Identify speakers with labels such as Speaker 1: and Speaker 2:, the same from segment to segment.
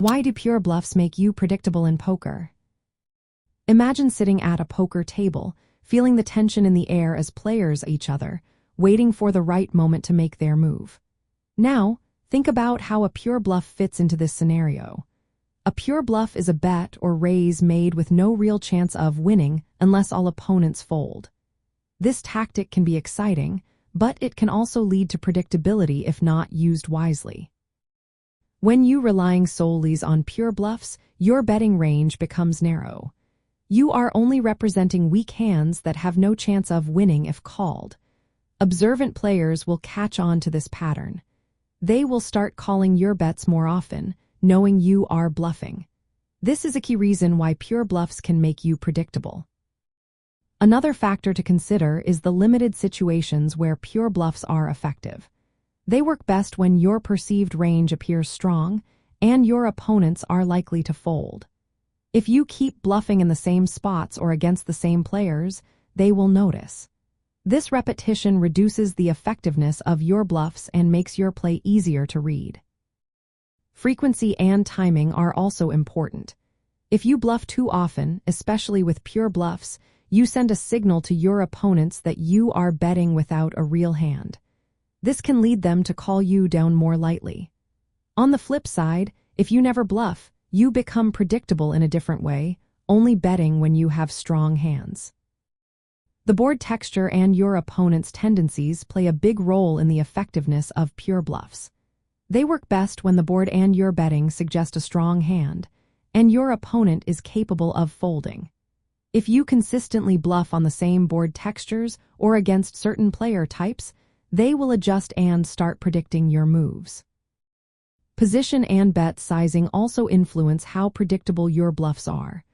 Speaker 1: Why do pure bluffs make you predictable in poker? Imagine sitting at a poker table, feeling the tension in the air as players each other, waiting for the right moment to make their move. Now, think about how a pure bluff fits into this scenario. A pure bluff is a bet or raise made with no real chance of winning unless all opponents fold. This tactic can be exciting, but it can also lead to predictability if not used wisely. When you're relying solely on pure bluffs, your betting range becomes narrow. You are only representing weak hands that have no chance of winning if called. Observant players will catch on to this pattern. They will start calling your bets more often, knowing you are bluffing. This is a key reason why pure bluffs can make you predictable. Another factor to consider is the limited situations where pure bluffs are effective. They work best when your perceived range appears strong and your opponents are likely to fold. If you keep bluffing in the same spots or against the same players, they will notice. This repetition reduces the effectiveness of your bluffs and makes your play easier to read. Frequency and timing are also important. If you bluff too often, especially with pure bluffs, you send a signal to your opponents that you are betting without a real hand. This can lead them to call you down more lightly. On the flip side, if you never bluff, you become predictable in a different way, only betting when you have strong hands. The board texture and your opponent's tendencies play a big role in the effectiveness of pure bluffs. They work best when the board and your betting suggest a strong hand, and your opponent is capable of folding. If you consistently bluff on the same board textures or against certain player types, they will adjust and start predicting your moves. Position and bet sizing also influence how predictable your bluffs are.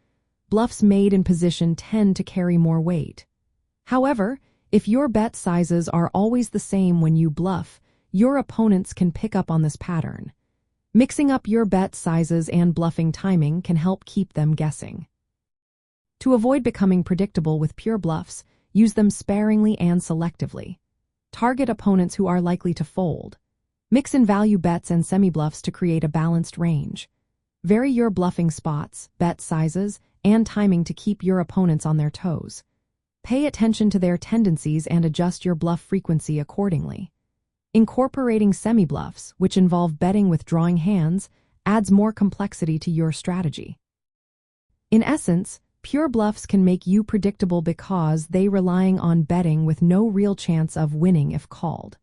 Speaker 1: Bluffs made in position tend to carry more weight. However, if your bet sizes are always the same when you bluff, your opponents can pick up on this pattern. Mixing up your bet sizes and bluffing timing can help keep them guessing. To avoid becoming predictable with pure bluffs, use them sparingly and selectively. Target opponents who are likely to fold. Mix in value bets and semi-bluffs to create a balanced range. Vary your bluffing spots, bet sizes, and timing to keep your opponents on their toes. Pay attention to their tendencies and adjust your bluff frequency accordingly. Incorporating semi-bluffs, which involve betting with drawing hands, adds more complexity to your strategy. In essence, pure bluffs can make you predictable because they relying on betting with no real chance of winning if called.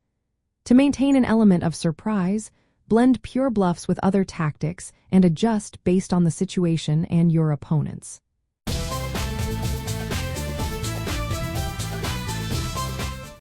Speaker 1: To maintain an element of surprise, blend pure bluffs with other tactics and adjust based on the situation and your opponents.